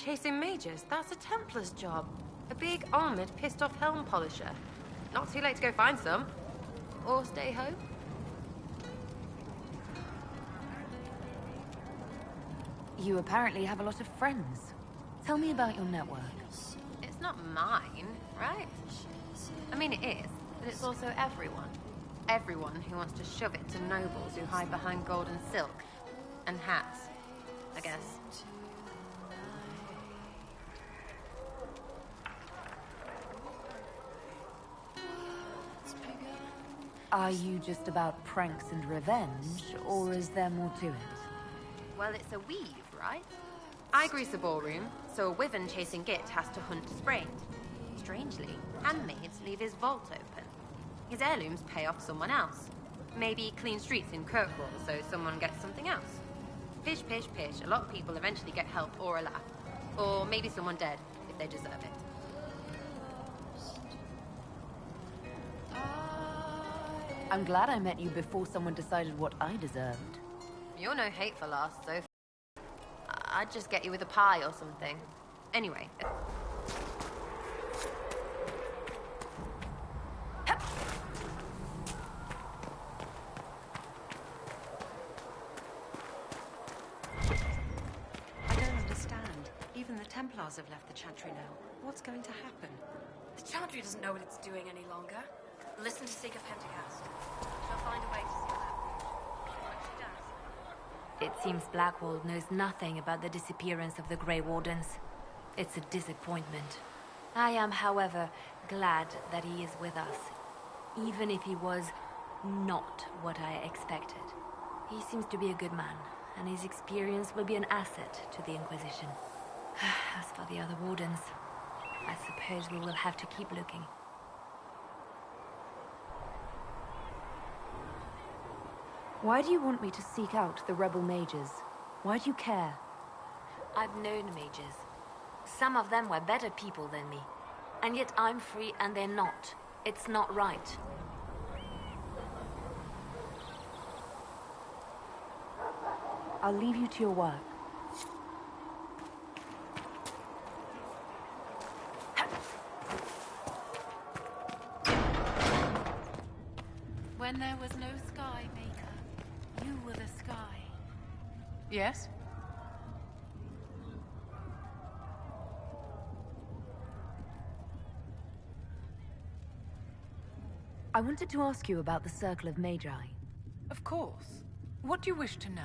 Chasing mages? That's a Templar's job. A big, armored, pissed-off helm polisher. Not too late to go find some. Or stay home. You apparently have a lot of friends. Tell me about your network. It's not mine, right? I mean, it is, but it's also everyone. Everyone who wants to shove it to nobles who hide behind gold and silk. And hats, I guess. Are you just about pranks and revenge, or is there more to it? Well, it's a weave, right? I grease a ballroom, so a wyvern chasing Git has to hunt sprained. Strangely, handmaids leave his vault open. His heirlooms pay off someone else. Maybe clean streets in Kirkwall, so someone gets something else. Pish, pish, pish. A lot of people eventually get help or a laugh. Or maybe someone dead, if they deserve it. I'm glad I met you before someone decided what I deserved. You're no hateful ass, so I'd just get you with a pie or something. Anyway. I don't understand. Even the Templars have left the Chantry now. What's going to happen? The Chantry doesn't know what it's doing any longer. Listen to Seeker Pentecost. She'll find a way to seal that breach. What she does. It seems Blackwall knows nothing about the disappearance of the Grey Wardens. It's a disappointment. I am, however, glad that he is with us, even if he was not what I expected. He seems to be a good man, and his experience will be an asset to the Inquisition. As for the other Wardens, I suppose we will have to keep looking. Why do you want me to seek out the rebel mages? Why do you care? I've known mages. Some of them were better people than me. And yet I'm free and they're not. It's not right. I'll leave you to your work. When there was no sky maker, you were the sky. Yes? I wanted to ask you about the Circle of Magi. Of course. What do you wish to know?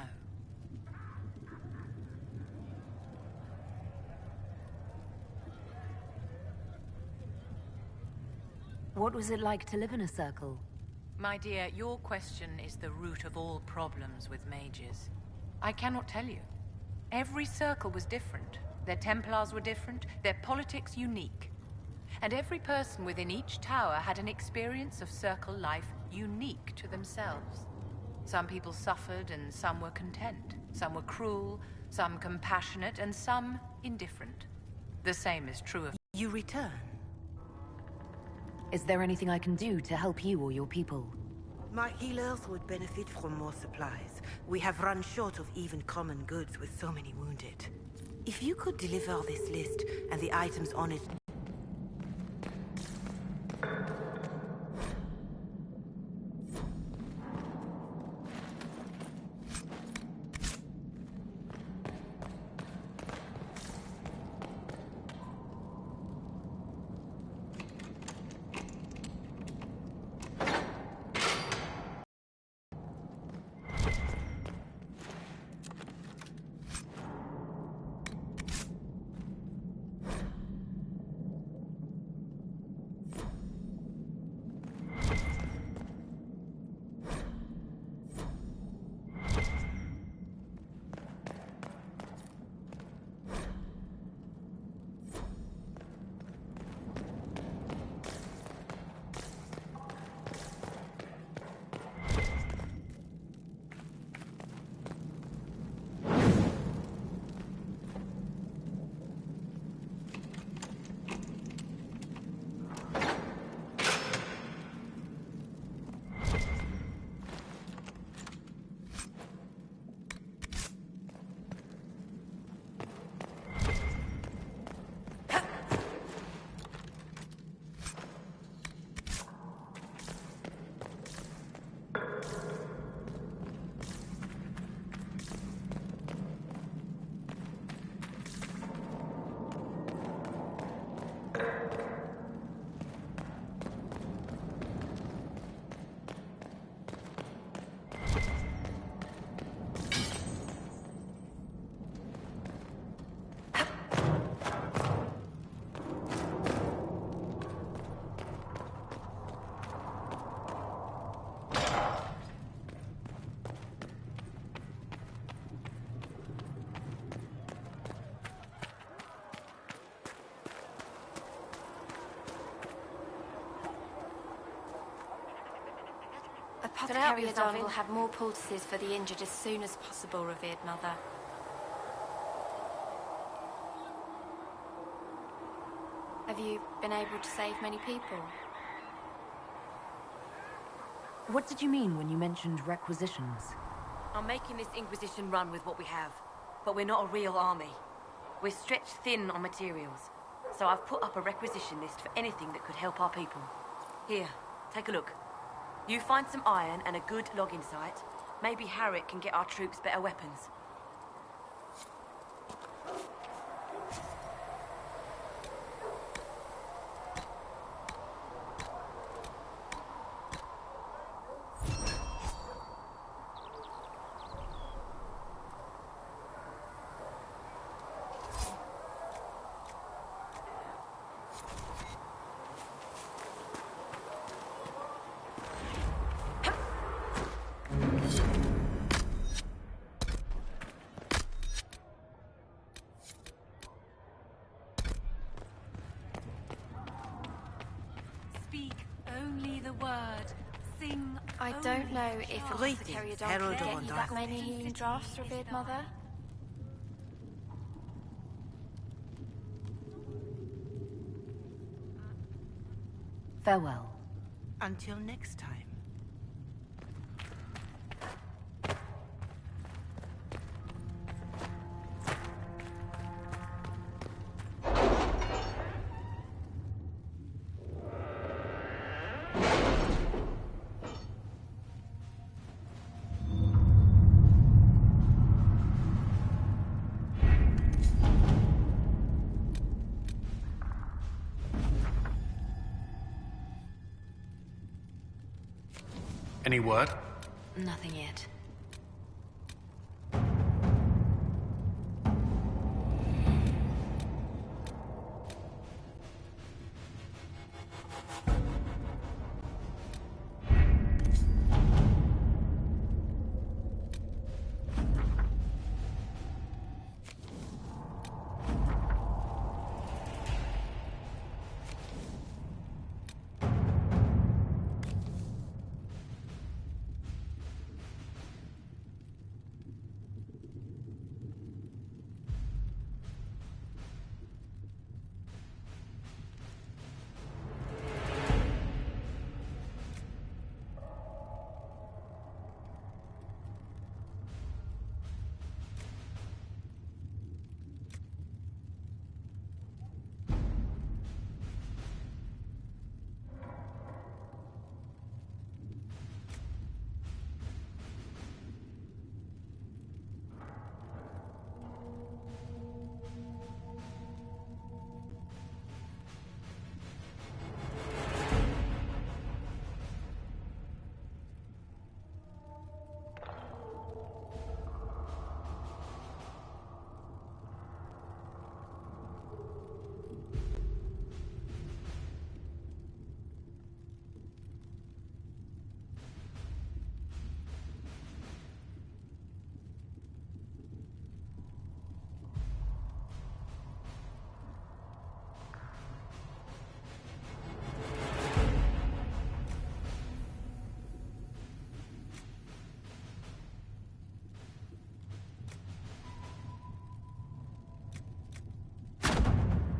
What was it like to live in a circle? My dear, your question is the root of all problems with mages. I cannot tell you. Every circle was different. Their Templars were different, their politics unique. And every person within each tower had an experience of circle life unique to themselves. Some people suffered and some were content. Some were cruel, some compassionate, and some indifferent. The same is true of... You return. Is there anything I can do to help you or your people? My healers would benefit from more supplies. We have run short of even common goods with so many wounded. If you could deliver this list and the items on it... Dr. Carriadon will have more poultices for the injured as soon as possible, revered mother. Have you been able to save many people? What did you mean when you mentioned requisitions? I'm making this Inquisition run with what we have, but we're not a real army. We're stretched thin on materials, so I've put up a requisition list for anything that could help our people. Here, take a look. You find some iron and a good logging site. Maybe Harriet can get our troops better weapons. Speak only the word. Sing. I don't know if Dr. Greetings, Carriadon Herald can of get you Ondar. that many healing drafts, revered mother. Farewell. Until next time. Any word? Nothing yet.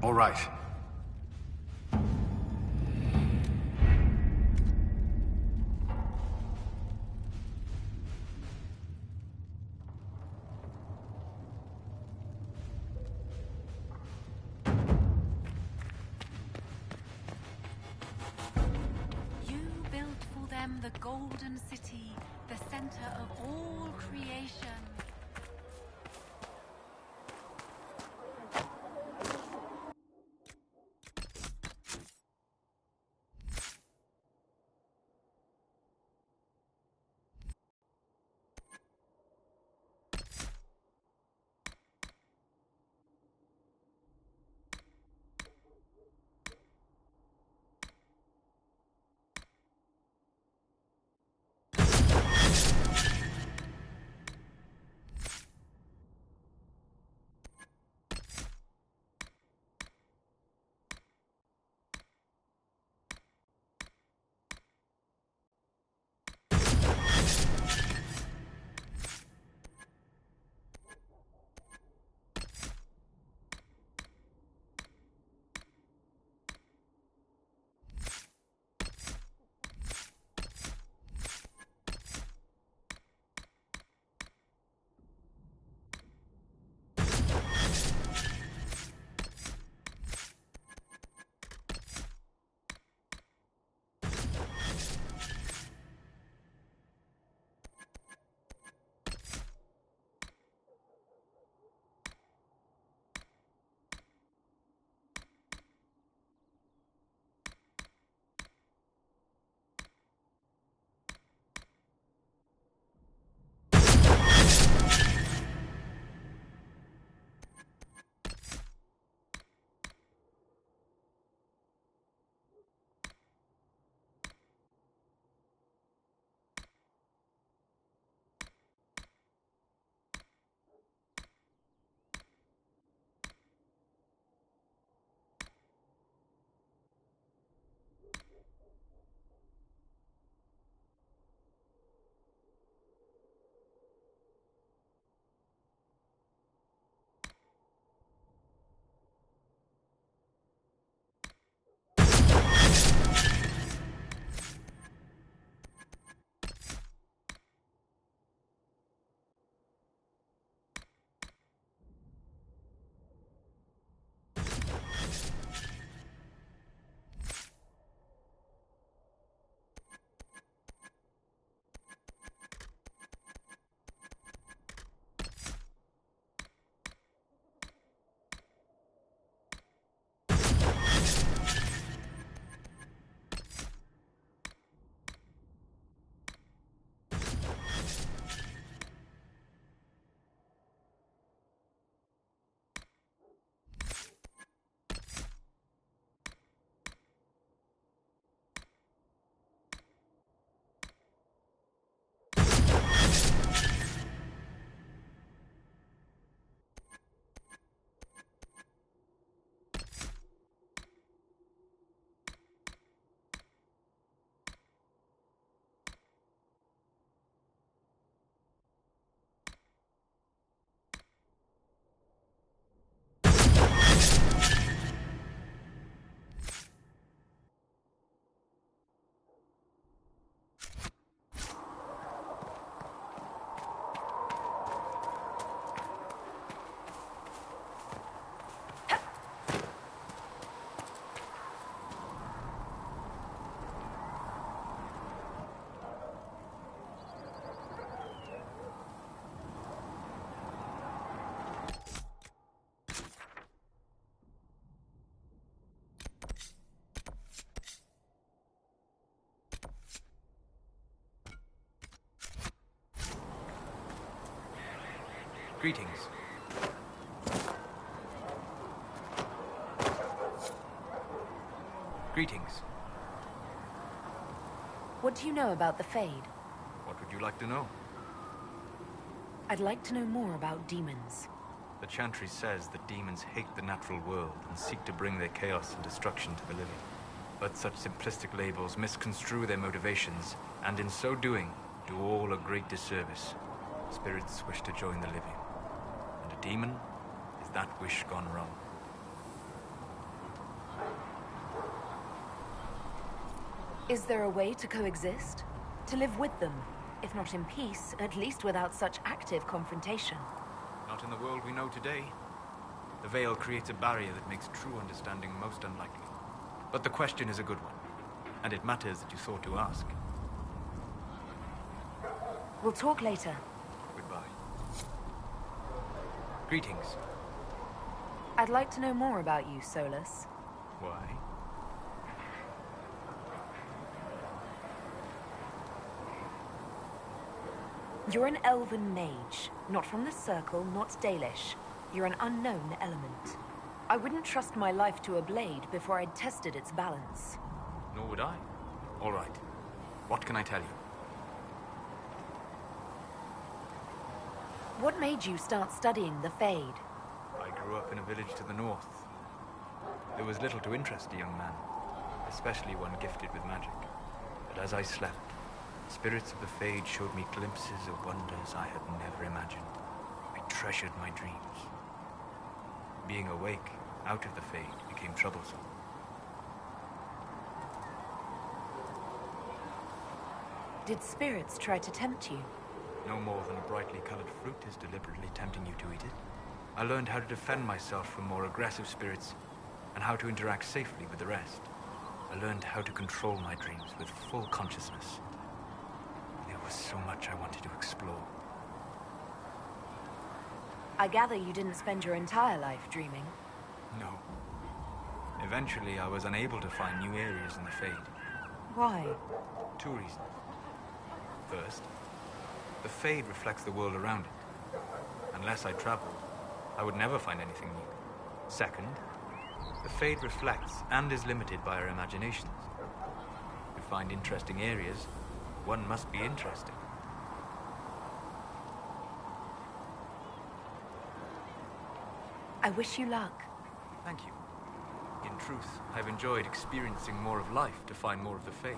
All right. You built for them the Golden City, the center of all creation. Greetings. Greetings. What do you know about the Fade? What would you like to know? I'd like to know more about demons. The Chantry says that demons hate the natural world and seek to bring their chaos and destruction to the living. But such simplistic labels misconstrue their motivations, and in so doing, do all a great disservice. Spirits wish to join the living, and a demon is that wish gone wrong. Is there a way to coexist? To live with them? If not in peace, at least without such active confrontation. Not in the world we know today. The veil creates a barrier that makes true understanding most unlikely. But the question is a good one, and it matters that you thought to ask. We'll talk later. Goodbye. Greetings. I'd like to know more about you, Solus. Why? You're an elven mage. Not from the Circle, not Dalish. You're an unknown element. I wouldn't trust my life to a blade before I'd tested its balance. Nor would I. All right. What can I tell you? What made you start studying the Fade? I grew up in a village to the north. There was little to interest a young man, especially one gifted with magic. But as I slept, spirits of the Fade showed me glimpses of wonders I had never imagined. I treasured my dreams. Being awake, out of the Fade, became troublesome. Did spirits try to tempt you? No more than a brightly colored fruit is deliberately tempting you to eat it. I learned how to defend myself from more aggressive spirits, and how to interact safely with the rest. I learned how to control my dreams with full consciousness. There was so much I wanted to explore. I gather you didn't spend your entire life dreaming. No. Eventually, I was unable to find new areas in the Fade. Why? 2 reasons. First, the Fade reflects the world around it. Unless I traveled, I would never find anything new. Second, the Fade reflects and is limited by our imaginations. To find interesting areas, one must be interesting. I wish you luck. Thank you. In truth, I've enjoyed experiencing more of life to find more of the Fade.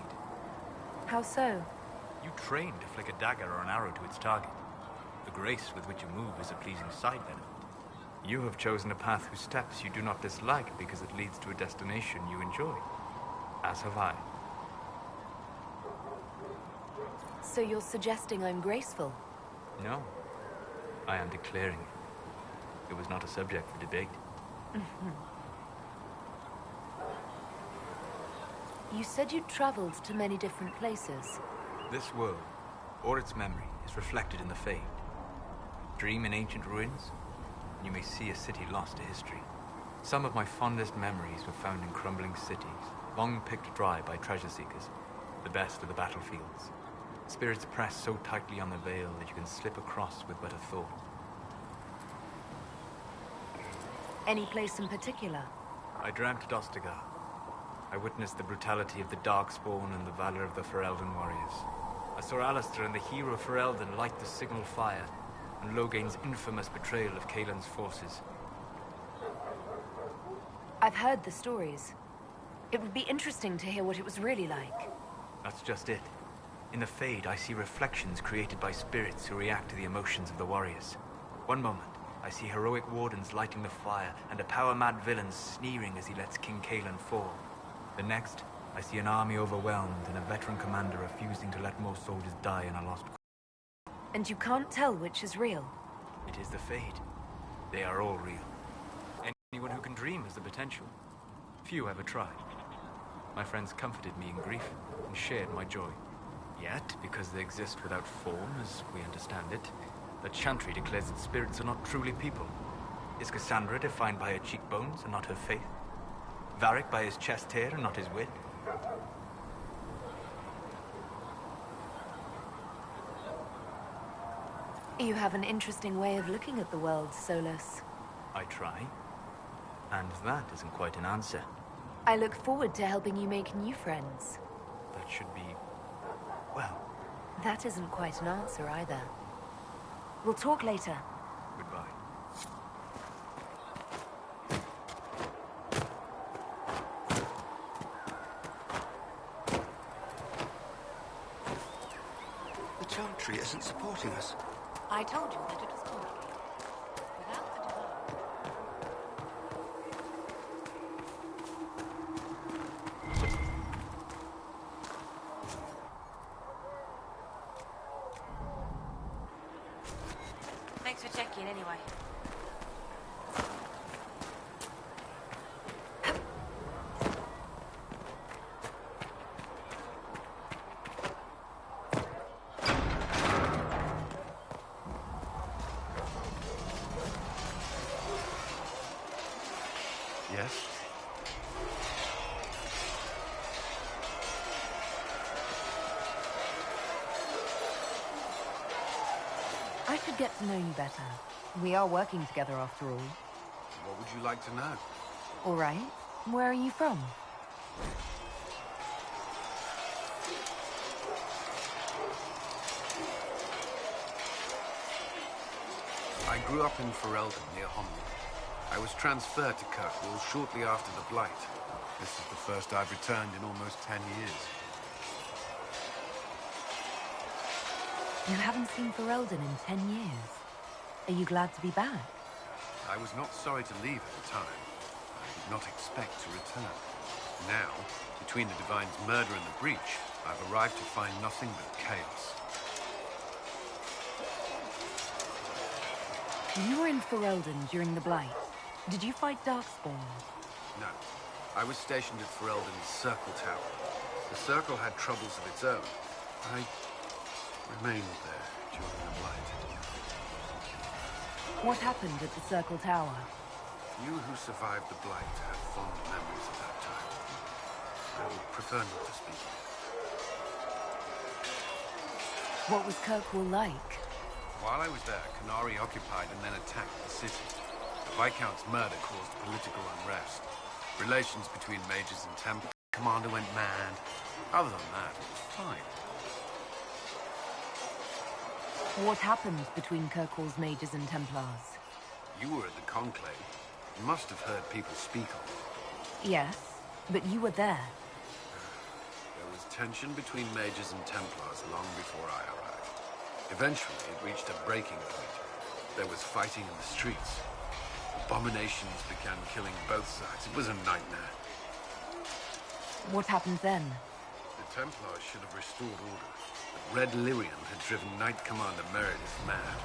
How so? You train to flick a dagger or an arrow to its target. The grace with which you move is a pleasing side benefit. You have chosen a path whose steps you do not dislike because it leads to a destination you enjoy. As have I. So you're suggesting I'm graceful? No. I am declaring it. It was not a subject for debate. You said you'd traveled to many different places. This world, or its memory, is reflected in the Fade. Dream in ancient ruins, and you may see a city lost to history. Some of my fondest memories were found in crumbling cities, long picked dry by treasure seekers, the best of the battlefields. Spirits press so tightly on the veil that you can slip across with but a thought. Any place in particular? I dreamt Dostagar. I witnessed the brutality of the Darkspawn and the valor of the Ferelden warriors. I saw Alistair and the hero Ferelden light the signal fire, and Logain's infamous betrayal of Kaelin's forces. I've heard the stories. It would be interesting to hear what it was really like. That's just it. In the Fade, I see reflections created by spirits who react to the emotions of the warriors. One moment, I see heroic wardens lighting the fire, and a power-mad villain sneering as he lets King Kaelin fall. The next, I see an army overwhelmed and a veteran commander refusing to let more soldiers die in a lost cause. And you can't tell which is real? It is the Fade. They are all real. Anyone who can dream has the potential. Few ever tried. My friends comforted me in grief and shared my joy. Yet, because they exist without form, as we understand it, the Chantry declares that spirits are not truly people. Is Cassandra defined by her cheekbones and not her faith? Varric by his chest hair and not his wit? You have an interesting way of looking at the world, Solus. I try. And that isn't quite an answer. I look forward to helping you make new friends. That should be... well, That isn't quite an answer either. We'll talk later. goodbye. The Chantry isn't supporting us. I told you that it was complicated. Without the divine... Thanks for checking anyway. Yes? I should get to know you better. We are working together after all. What would you like to know? All right. Where are you from? I grew up in Ferelden, near Homley. I was transferred to Kirkwall shortly after the Blight. This is the first I've returned in almost 10 years. You haven't seen Ferelden in 10 years. Are you glad to be back? I was not sorry to leave at the time. I did not expect to return. Now, between the Divine's murder and the breach, I've arrived to find nothing but chaos. You were in Ferelden during the Blight. Did you fight Darkspawn? No. I was stationed at Ferelden's Circle Tower. The Circle had troubles of its own. I remained there during the Blight. What happened at the Circle Tower? You who survived the Blight have fond memories of that time. I would prefer not to speak of it. What was Kirkwall like? While I was there, Canary occupied and then attacked the city. The Viscount's murder caused political unrest. Relations between mages and Templars. Commander went mad. Other than that, it was fine. What happened between Kirkwall's mages and Templars? You were at the Conclave. You must have heard people speak of it. Yes, but you were there. There was tension between mages and Templars long before I arrived. Eventually, it reached a breaking point. There was fighting in the streets. Abominations began killing both sides. It was a nightmare. What happened then? The Templars should have restored order, but Red Lyrian had driven Knight Commander Meredith mad.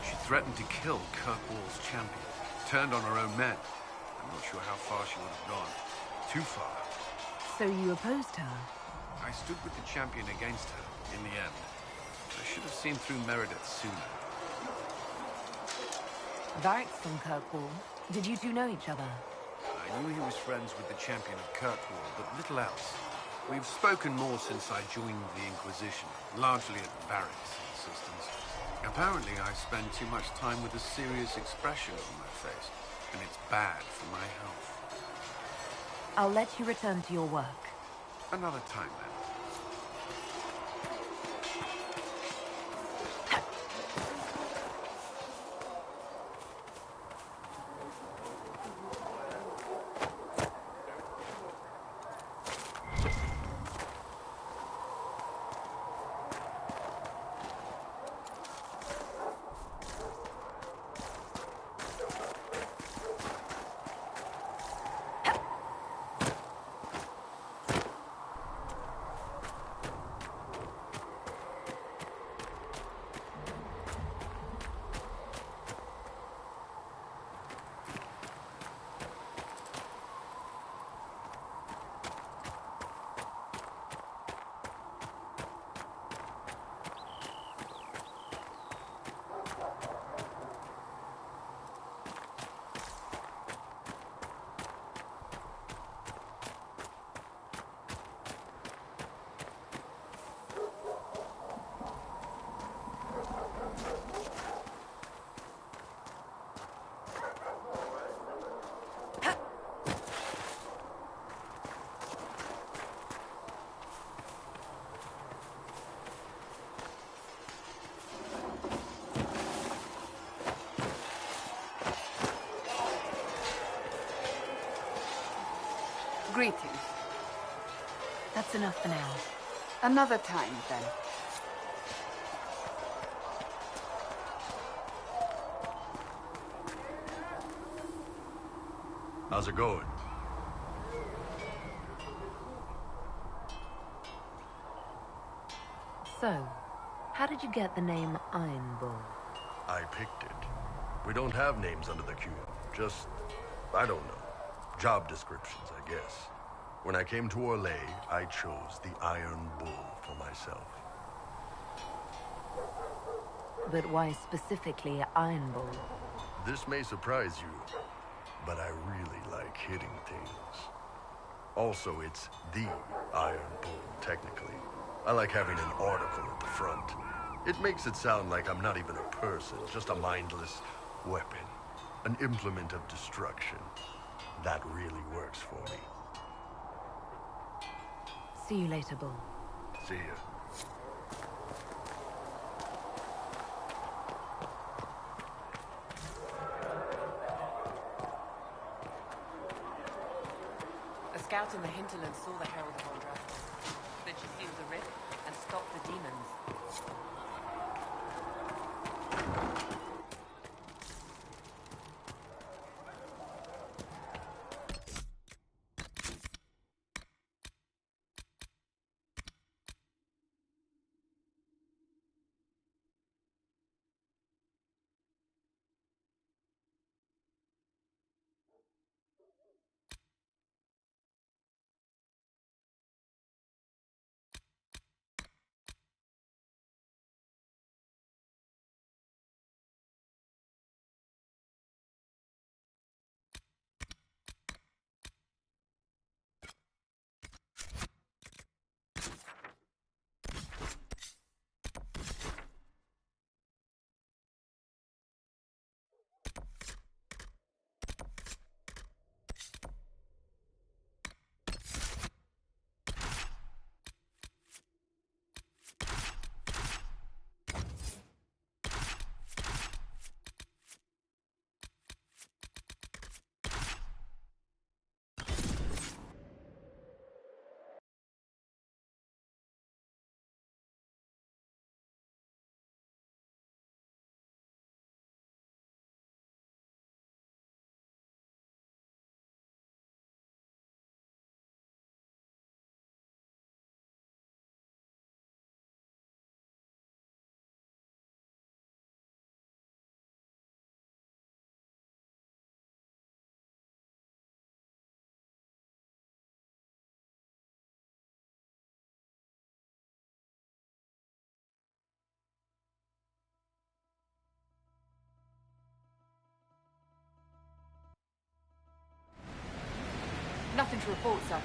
She threatened to kill Kirkwall's champion, turned on her own men. I'm not sure how far she would have gone. Too far. So you opposed her? I stood with the champion against her, in the end. I should have seen through Meredith sooner. Varric's from Kirkwall. Did you two know each other? I knew he was friends with the champion of Kirkwall, but little else. We've spoken more since I joined the Inquisition, largely at Varric's insistence. Apparently, I spend too much time with a serious expression on my face, and it's bad for my health. I'll let you return to your work. Another time, then. Greetings. That's enough for now. Another time, then. How's it going? So, how did you get the name Iron Bull? I picked it. We don't have names under the cube. Just, I don't know. Job descriptions, I guess. When I came to Orlais, I chose the Iron Bull for myself. But why specifically Iron Bull? This may surprise you, but I really like hitting things. Also, it's the Iron Bull, technically. I like having an article at the front. It makes it sound like I'm not even a person, just a mindless weapon. An implement of destruction. That really works for me. See you later, Bull. See ya. A scout in the hinterland saw the Herald of Andraste. Then she sealed the rift and stopped the demons. Nothing to report, sir.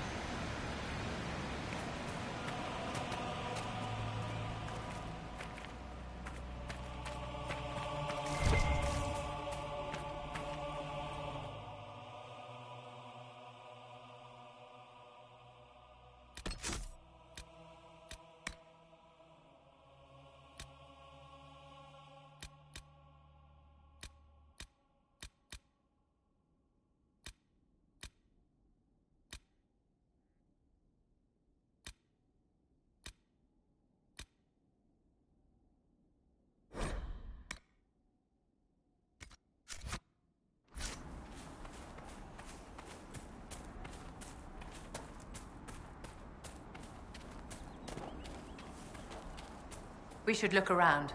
We should look around.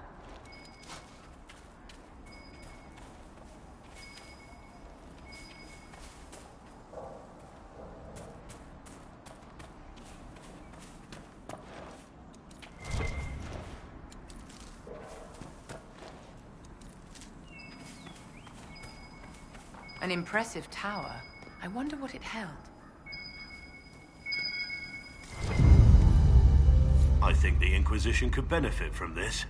An impressive tower. I wonder what it held. I think the Inquisition could benefit from this.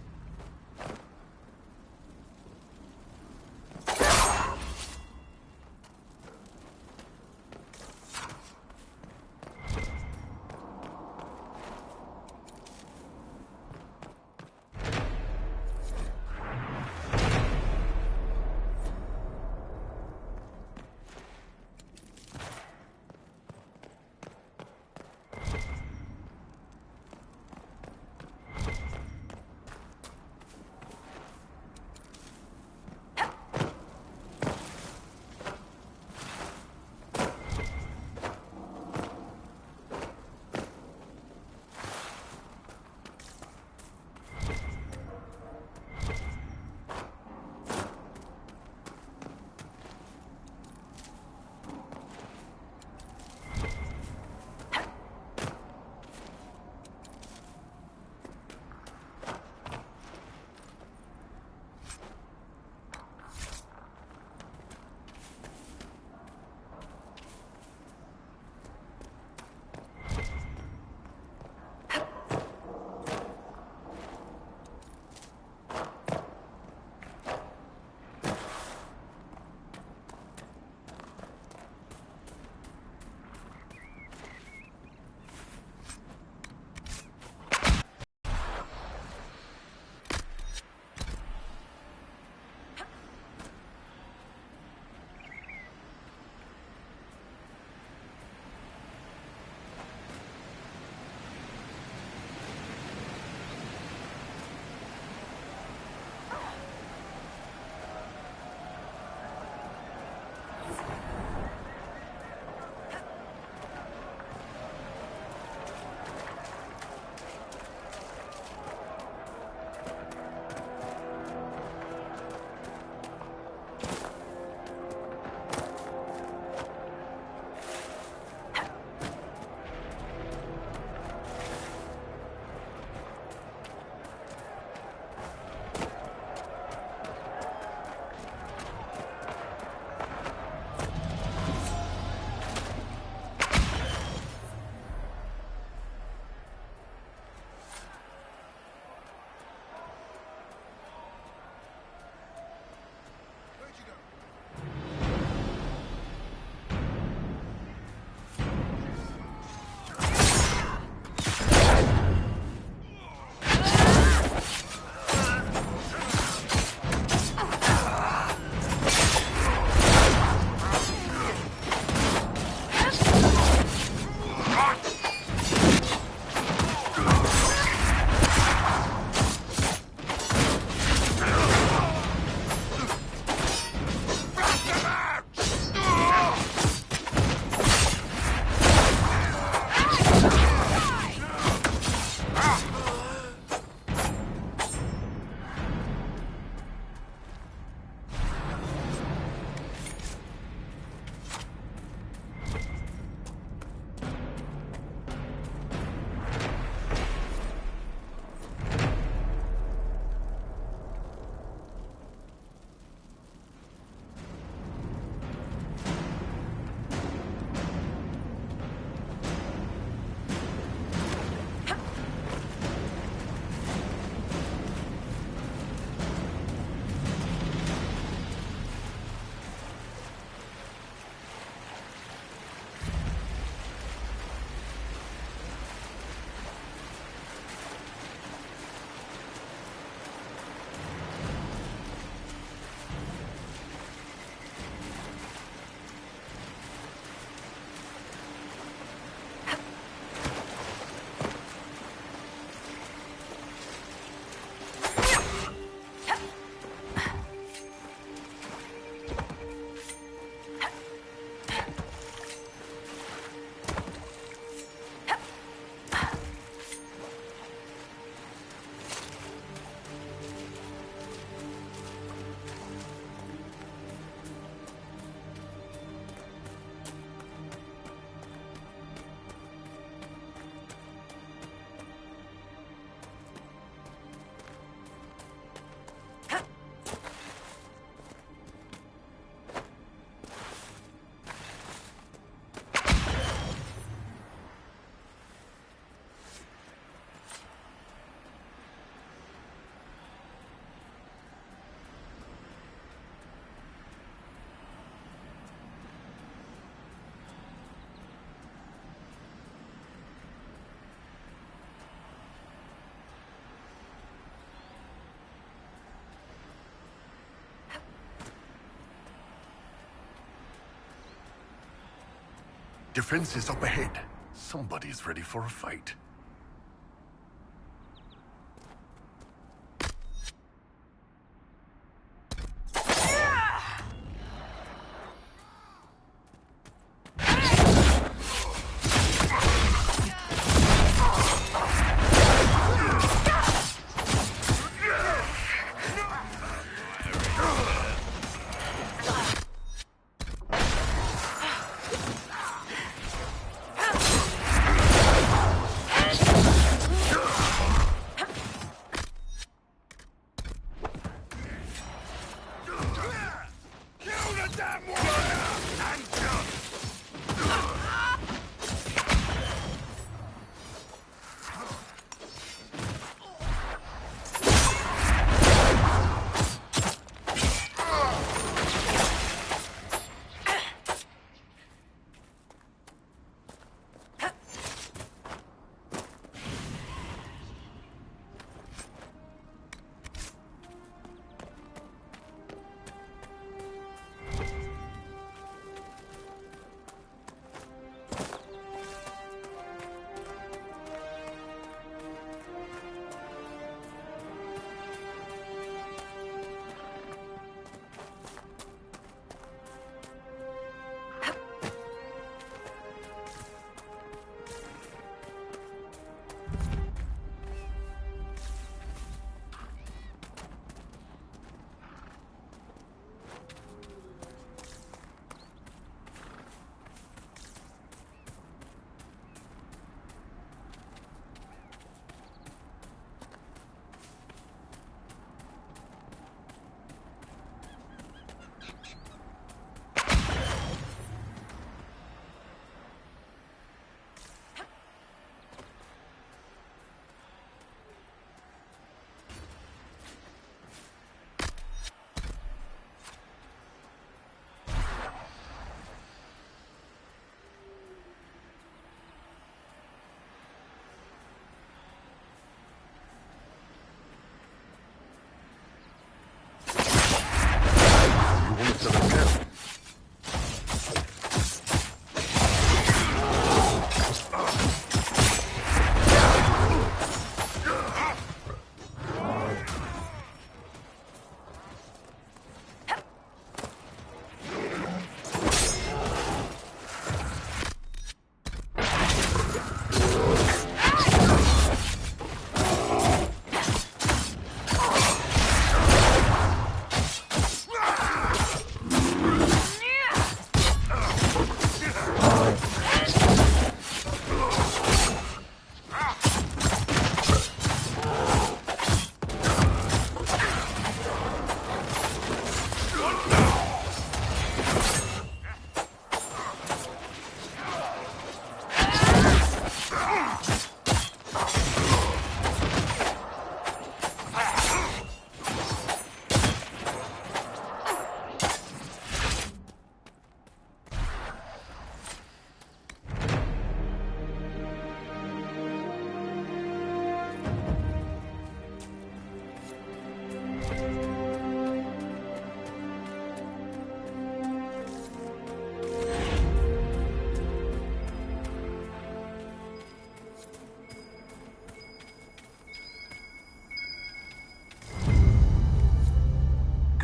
Defenses up ahead. Somebody's ready for a fight.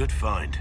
Good find.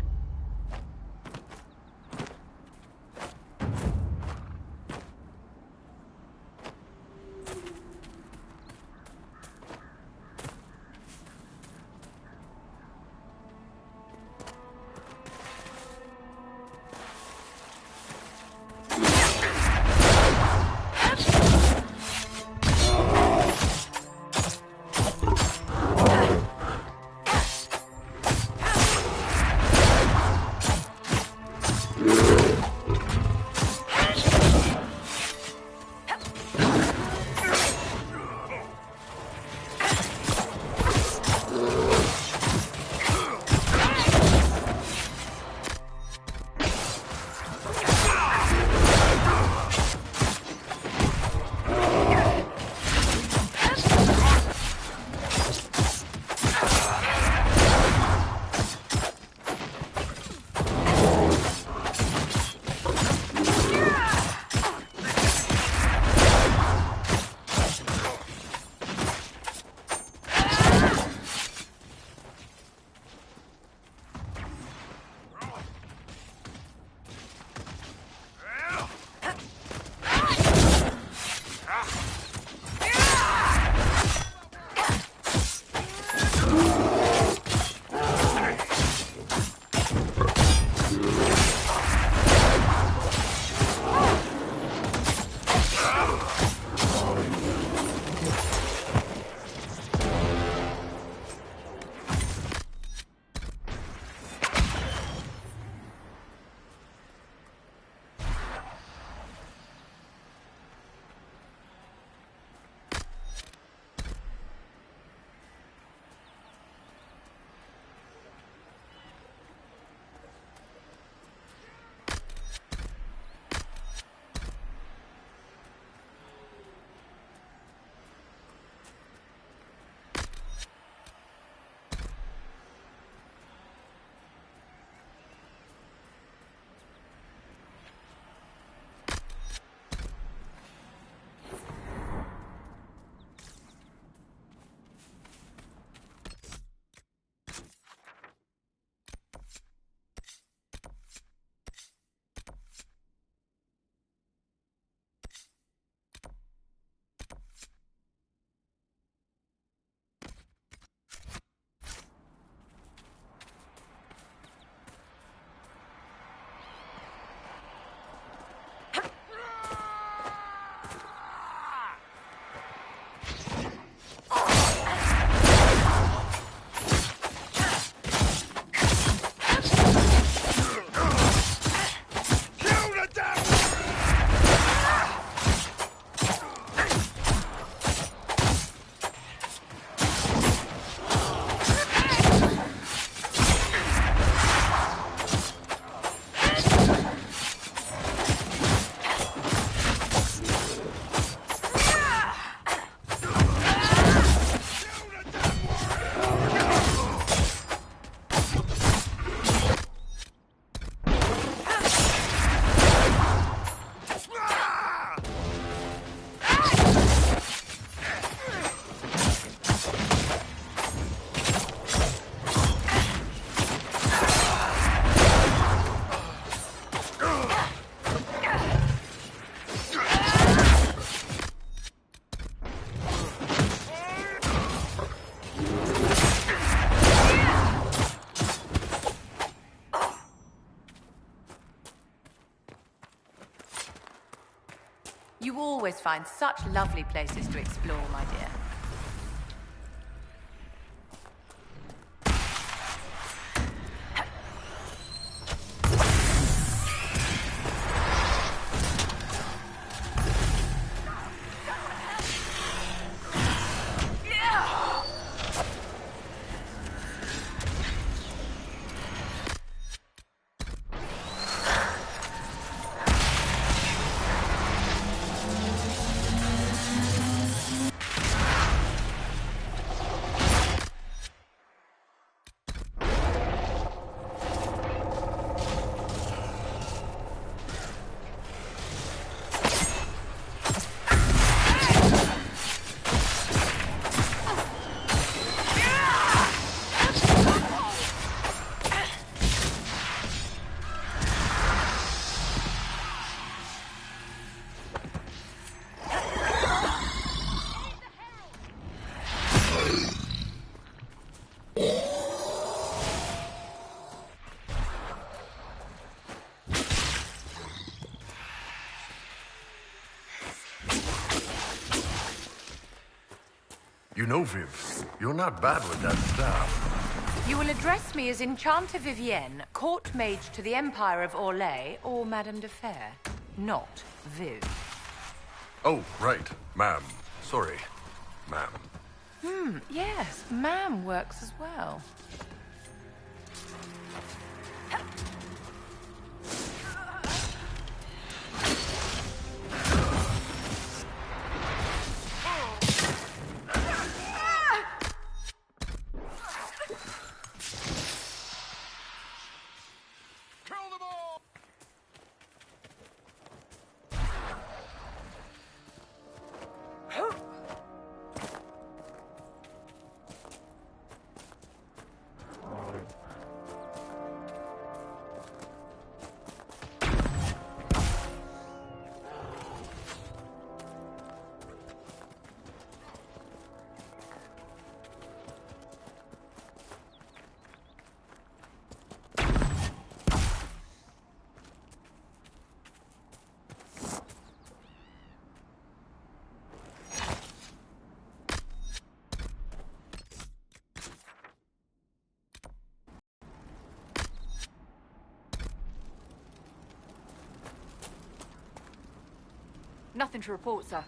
You always find such lovely places to explore, my dear. You know, Viv, you're not bad with that staff. You will address me as Enchanter Vivienne, Court Mage to the Empire of Orlais, or Madame de Fer, not Viv. Oh, right. Ma'am. Sorry. Ma'am. Yes, ma'am works as well. Nothing to report, sir.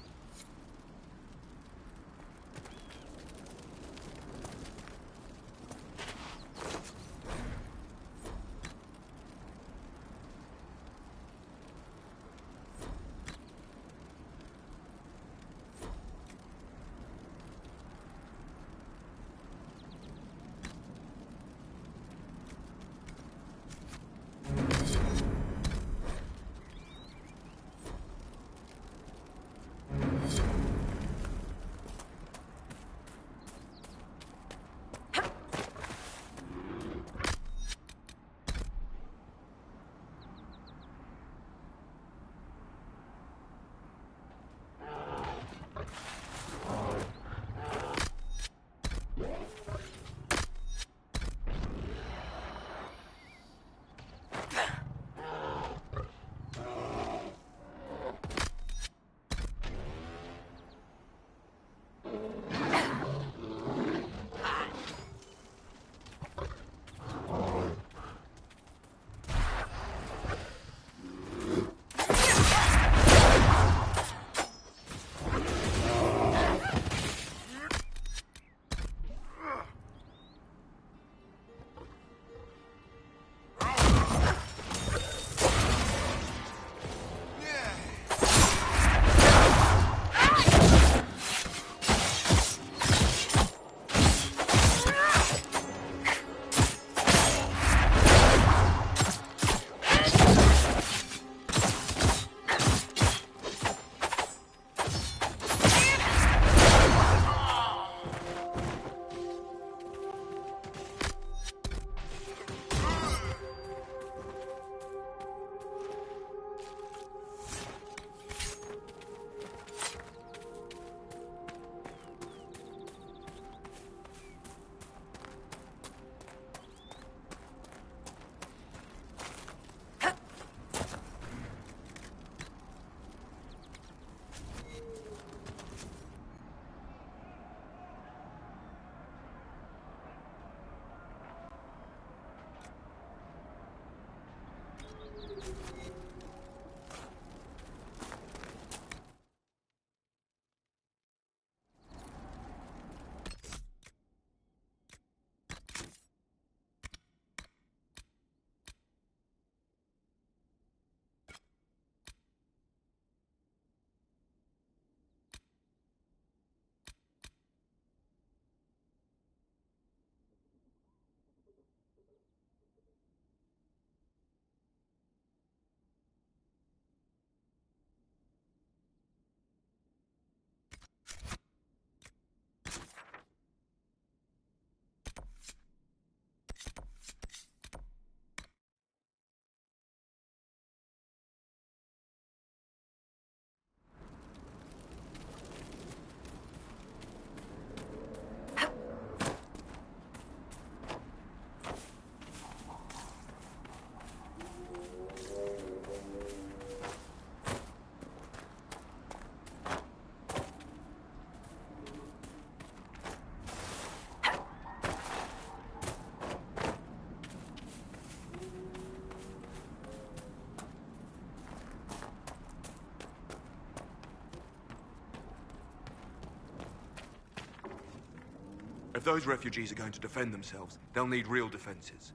If those refugees are going to defend themselves, they'll need real defenses.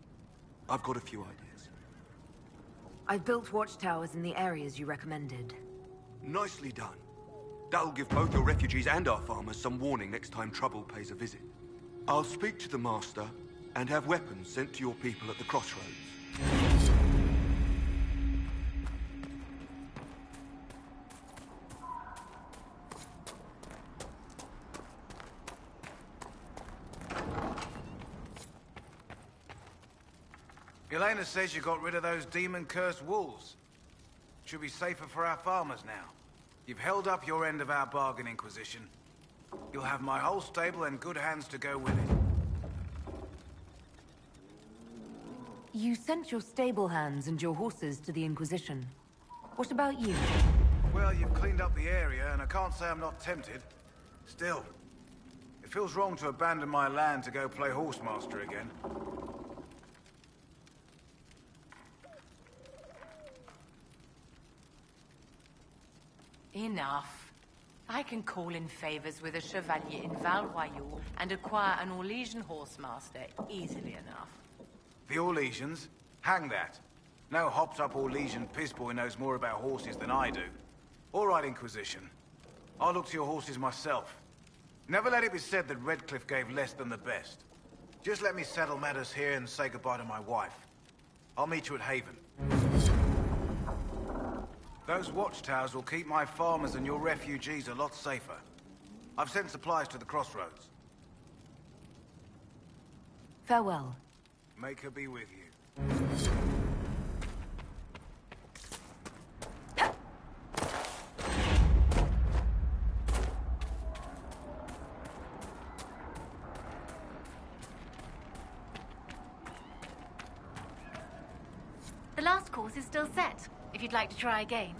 I've got a few ideas. I've built watchtowers in the areas you recommended. Nicely done. That'll give both your refugees and our farmers some warning next time trouble pays a visit. I'll speak to the Master and have weapons sent to your people at the crossroads. Elena says you got rid of those demon-cursed wolves. Should be safer for our farmers now. You've held up your end of our bargain, Inquisition. You'll have my whole stable and good hands to go with it. You sent your stable hands and your horses to the Inquisition. What about you? Well, you've cleaned up the area, and I can't say I'm not tempted. Still, it feels wrong to abandon my land to go play horsemaster again. Enough. I can call in favors with a chevalier in Val Royal and acquire an Orlesian horsemaster easily enough. The Orlesians? Hang that. No hopped-up Orlesian piss-boy knows more about horses than I do. All right, Inquisition. I'll look to your horses myself. Never let it be said that Redcliffe gave less than the best. Just let me settle matters here and say goodbye to my wife. I'll meet you at Haven. Those watchtowers will keep my farmers and your refugees a lot safer. I've sent supplies to the crossroads. Farewell. Make her be with you. The last course is still set, if you'd like to try again.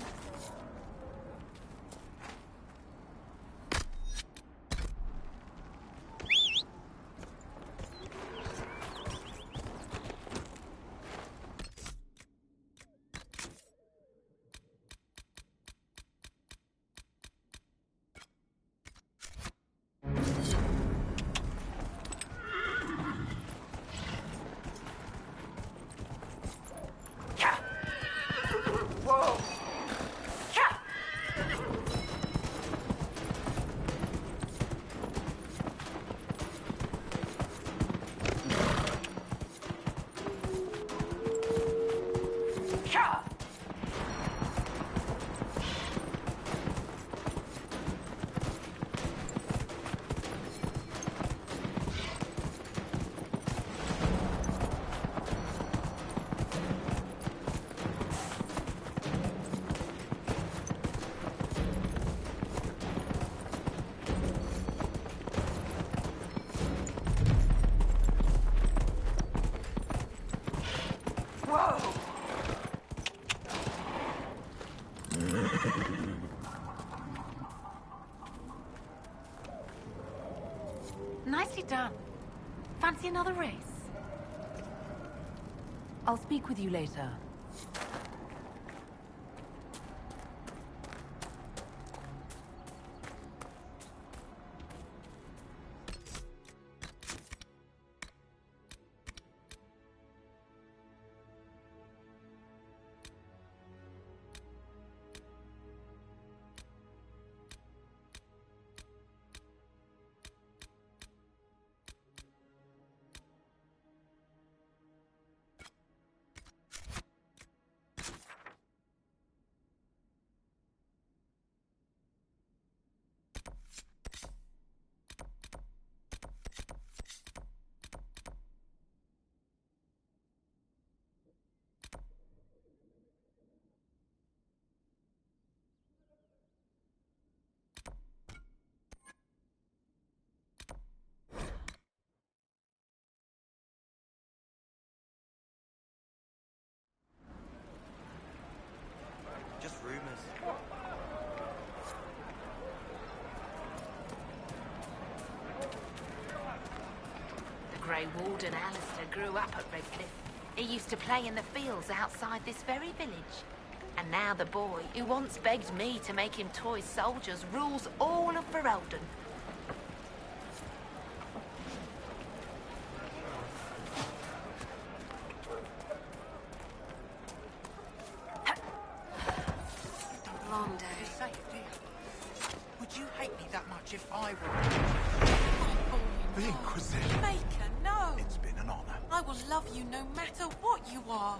Nicely done. Fancy another race? I'll speak with you later. Just rumors. The Grey Warden Alistair grew up at Redcliffe. He used to play in the fields outside this very village. And now the boy, who once begged me to make him toy soldiers, rules all of Ferelden. calm, Daddy. Would you hate me that much if I were... The Inquisition. Maker, no! It's been an honor. I will love you no matter what you are.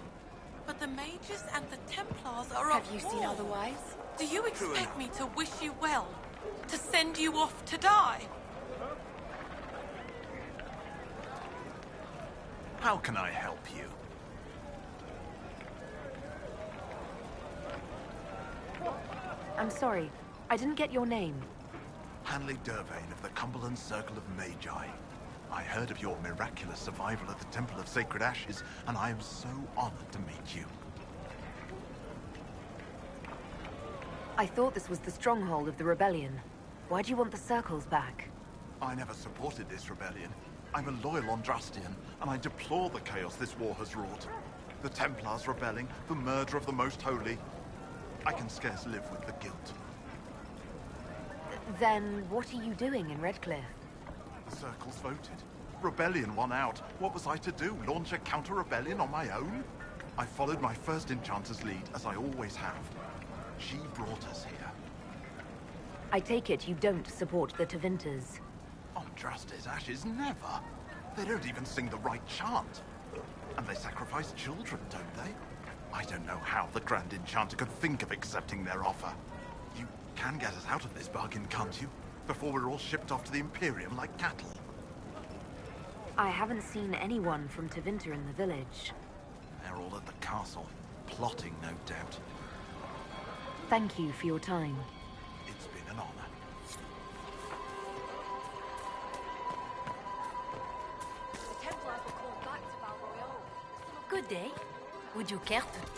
But the mages and the Templars are Have you seen otherwise? Do you expect me to wish you well? To send you off to die? How can I help you? I'm sorry. I didn't get your name. Hanley Dervain of the Cumberland Circle of Magi. I heard of your miraculous survival at the Temple of Sacred Ashes, and I am so honored to meet you. I thought this was the stronghold of the rebellion. Why do you want the circles back? I never supported this rebellion. I'm a loyal Ondrastian, and I deplore the chaos this war has wrought. The Templars rebelling, the murder of the Most Holy. I can scarce live with the guilt. Then what are you doing in Redcliffe? The circles voted. Rebellion won out. What was I to do? Launch a counter-rebellion on my own? I followed my first enchanter's lead, as I always have. She brought us here. I take it you don't support the Tevinters. Ondraste's ashes, never. They don't even sing the right chant. And they sacrifice children, don't they? I don't know how the Grand Enchanter could think of accepting their offer. You can get us out of this bargain, can't you? Before we're all shipped off to the Imperium like cattle. I haven't seen anyone from Tevinter in the village. They're all at the castle, plotting, no doubt. Thank you for your time. It's been an honor. The Templars were called back to Val Royale. Good day. Would you care to